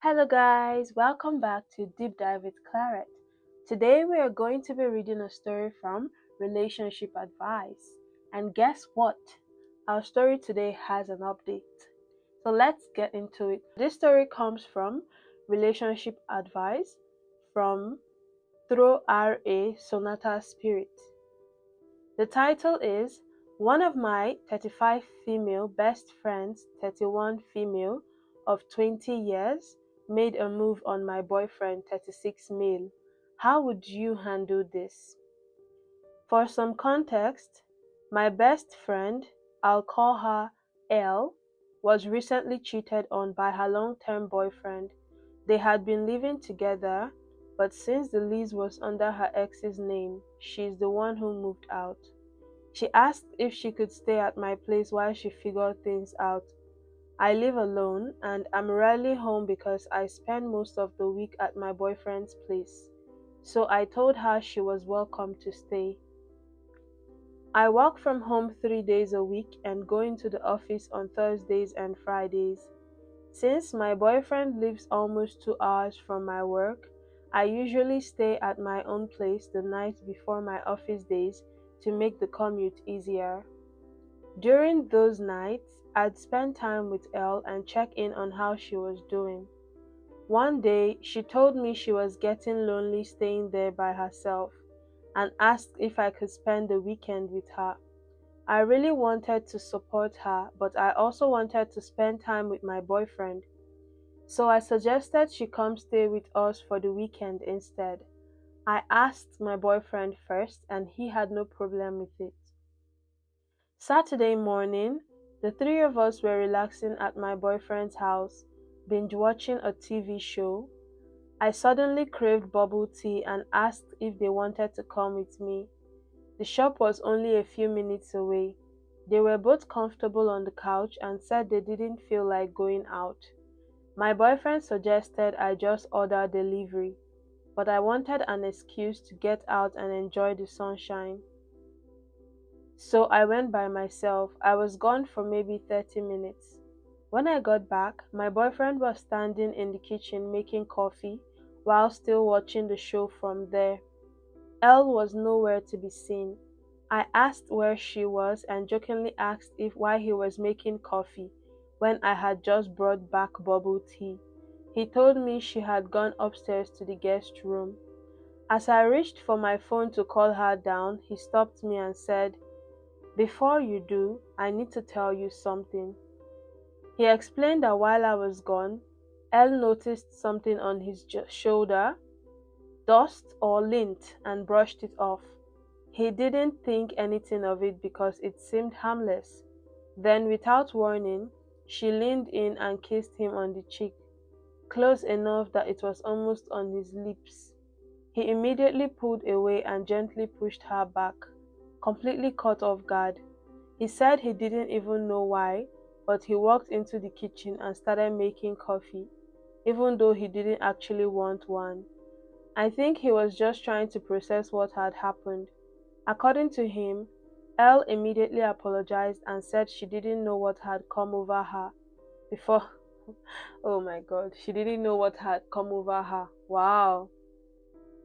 Hello, guys, welcome back to Deep Dive with Claret. Today, we are going to be reading a story from Relationship Advice. And guess what? Our story today has an update. So, let's get into it. This story comes from Relationship Advice from Throw R.A. Sonata Spirit. The title is One of my 35 female best friends, 31 female of 20 years, made a move on my boyfriend, 36 male. How would you handle this? For some context, my best friend, I'll call her L, was recently cheated on by her long-term boyfriend. They had been living together, but since the lease was under her ex's name, she's the one who moved out. She asked if she could stay at my place while she figured things out. I live alone and I'm rarely home because I spend most of the week at my boyfriend's place. So I told her she was welcome to stay. I work from home 3 days a week and go into the office on Thursdays and Fridays. Since my boyfriend lives almost 2 hours from my work, I usually stay at my own place the night before my office days to make the commute easier. During those nights, I'd spend time with Elle and check in on how she was doing. One day, she told me she was getting lonely staying there by herself and asked if I could spend the weekend with her. I really wanted to support her, but I also wanted to spend time with my boyfriend. So I suggested she come stay with us for the weekend instead. I asked my boyfriend first, and he had no problem with it. Saturday morning, the three of us were relaxing at my boyfriend's house, binge watching a TV show. I suddenly craved bubble tea and asked if they wanted to come with me. The shop was only a few minutes away. They were both comfortable on the couch and said they didn't feel like going out. My boyfriend suggested I just order delivery, but I wanted an excuse to get out and enjoy the sunshine. So I went by myself. I was gone for maybe 30 minutes. When I got back, my boyfriend was standing in the kitchen making coffee while still watching the show from there. Elle was nowhere to be seen. I asked where she was and jokingly asked if why he was making coffee when I had just brought back bubble tea. He told me she had gone upstairs to the guest room. As I reached for my phone to call her down, he stopped me and said, "Before you do, I need to tell you something." He explained that while I was gone, Elle noticed something on his shoulder, dust or lint, and brushed it off. He didn't think anything of it because it seemed harmless. Then, without warning, she leaned in and kissed him on the cheek, close enough that it was almost on his lips. He immediately pulled away and gently pushed her back, completely caught off guard. He said he didn't even know why, but he walked into the kitchen and started making coffee, even though he didn't actually want one. I think he was just trying to process what had happened. According to him, Elle immediately apologized and said she didn't know what had come over her before. Oh my god, she didn't know what had come over her. Wow.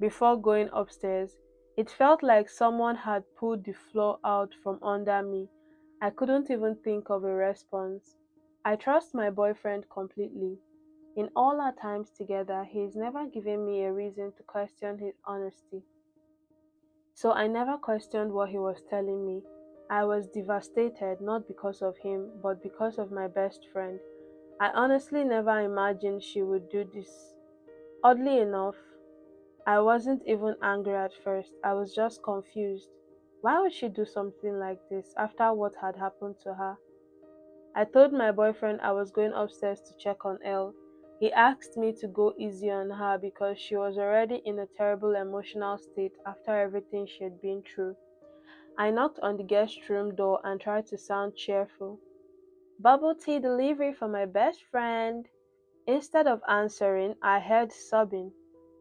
Before going upstairs, it felt like someone had pulled the floor out from under me. I couldn't even think of a response. I trust my boyfriend completely. In all our times together, he's never given me a reason to question his honesty. So I never questioned what he was telling me. I was devastated not because of him, but because of my best friend. I honestly never imagined she would do this. Oddly enough, I wasn't even angry at first. I was just confused. Why would she do something like this after what had happened to her? I told my boyfriend I was going upstairs to check on Elle. He asked me to go easy on her because she was already in a terrible emotional state after everything she had been through. I knocked on the guest room door and tried to sound cheerful. "Bubble tea delivery for my best friend." Instead of answering, I heard sobbing.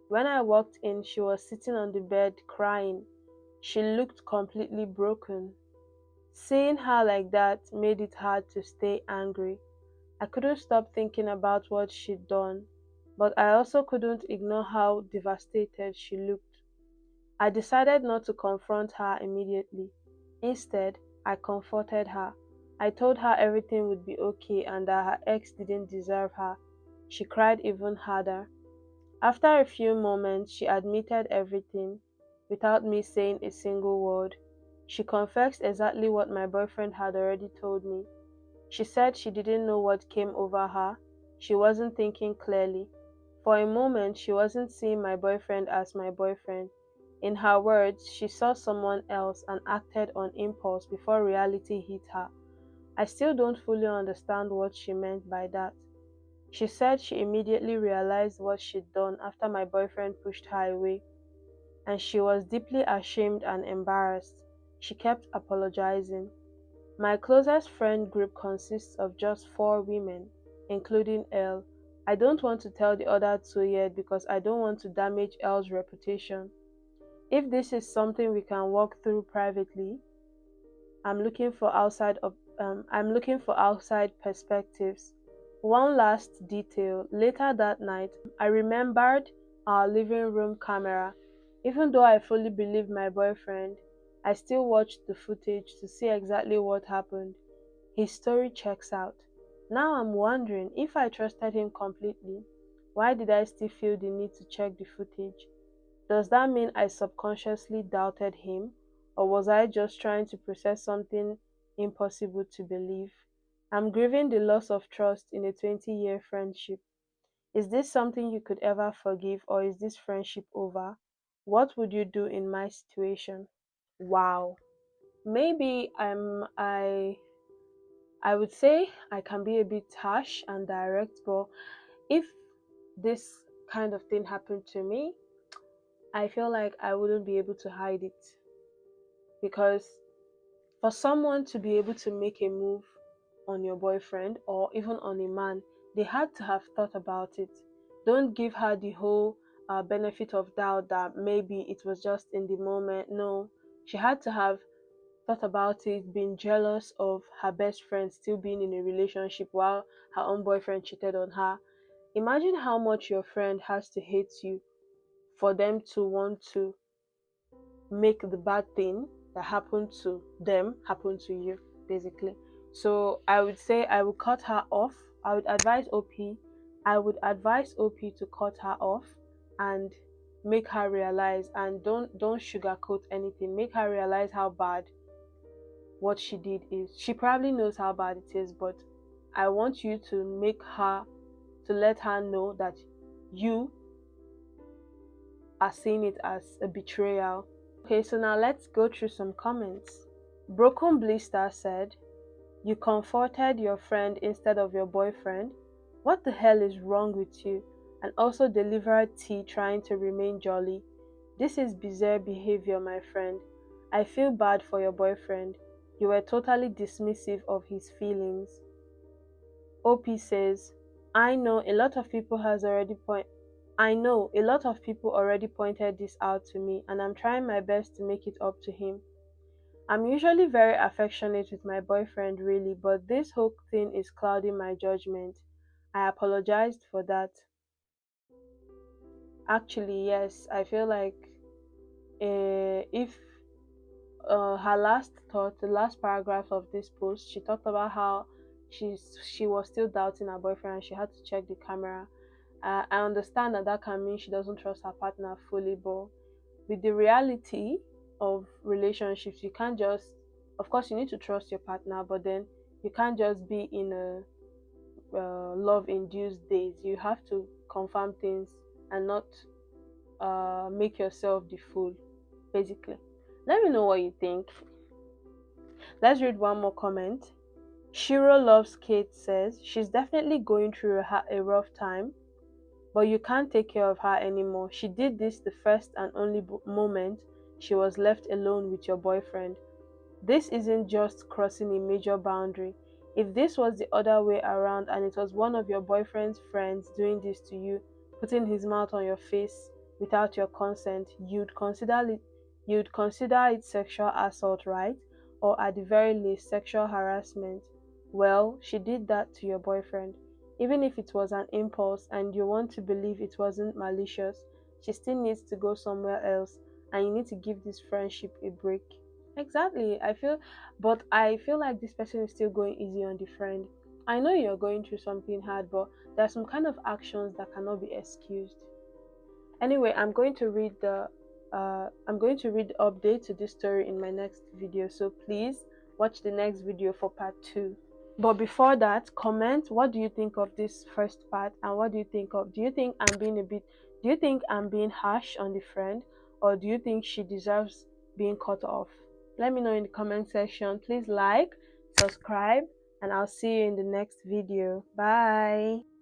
When I walked in, she was sitting on the bed crying. She looked completely broken. Seeing her like that made it hard to stay angry. I couldn't stop thinking about what she'd done. but I also couldn't ignore how devastated she looked. I decided not to confront her immediately. Instead, I comforted her. I told her everything would be okay and that her ex didn't deserve her. She cried even harder. After a few moments, she admitted everything without me saying a single word. She confessed exactly what my boyfriend had already told me. She said she didn't know what came over her. She wasn't thinking clearly. For a moment, she wasn't seeing my boyfriend as my boyfriend. In her words, she saw someone else and acted on impulse before reality hit her. I still don't fully understand what she meant by that. She said she immediately realized what she'd done after my boyfriend pushed her away, and she was deeply ashamed and embarrassed. She kept apologizing. My closest friend group consists of just 4 women, including Elle. I don't want to tell the other 2 yet because I don't want to damage Elle's reputation. If this is something we can walk through privately, I'm looking for outside perspectives. One last detail. Later that night, I remembered our living room camera. Even though I fully believed my boyfriend, I still watched the footage to see exactly what happened. His story checks out. Now I'm wondering if I trusted him completely, why did I still feel the need to check the footage? Does that mean I subconsciously doubted him, or was I just trying to process something impossible to believe? I'm grieving the loss of trust in a 20-year friendship. Is this something you could ever forgive, or is this friendship over? What would you do in my situation? Wow. Maybe I would say I can be a bit harsh and direct, but if this kind of thing happened to me, I feel like I wouldn't be able to hide it, because for someone to be able to make a move on your boyfriend or even on a man, they had to have thought about it. Don't give her the whole benefit of doubt that maybe it was just in the moment. No, she had to have thought about it, been jealous of her best friend still being in a relationship while her own boyfriend cheated on her. Imagine how much your friend has to hate you for them to want to make the bad thing that happened to them happen to you, basically. So I would say I would cut her off. I would advise OP. I would advise OP to cut her off and make her realize, and don't sugarcoat anything. Make her realize how bad what she did is. She probably knows how bad it is, but I want you to let her know that you are seeing it as a betrayal. Okay, so now let's go through some comments. Broken Blister said, "You comforted your friend instead of your boyfriend? What the hell is wrong with you?" And also delivered tea trying to remain jolly. "This is bizarre behavior, my friend. I feel bad for your boyfriend. You were totally dismissive of his feelings." OP says, I know a lot of people already pointed this out to me, and I'm trying my best to make it up to him. I'm usually very affectionate with my boyfriend, really, but this whole thing is clouding my judgment. I apologized for that. Actually, yes, I feel like if her last thought, the last paragraph of this post, she talked about how she was still doubting her boyfriend and she had to check the camera. I understand that that can mean she doesn't trust her partner fully, but with the reality of relationships, you can't just, of course, you need to trust your partner, but then you can't just be in a love induced days. You have to confirm things and not make yourself the fool, basically. Let me know what you think. Let's read one more comment. Shiro Loves Kate says she's definitely going through a rough time, but you can't take care of her anymore. She did this the first and only moment she was left alone with your boyfriend. This isn't just crossing a major boundary. If this was the other way around and it was one of your boyfriend's friends doing this to you, putting his mouth on your face without your consent, you'd consider it sexual assault, right? Or at the very least sexual harassment. Well, she did that to your boyfriend. Even if it was an impulse and you want to believe it wasn't malicious, she still needs to go somewhere else, and you need to give this friendship a break. Exactly. But I feel like this person is still going easy on the friend. I know you're going through something hard, but there are some kind of actions that cannot be excused. Anyway, I'm going to read the update to this story in my next video. So please watch the next video for part 2. But before that, comment what do you think of this first part, and what do you think of do you think I'm being harsh on the friend, or do you think she deserves being cut off? Let me know in the comment section. Please like, subscribe, and I'll see you in the next video. Bye.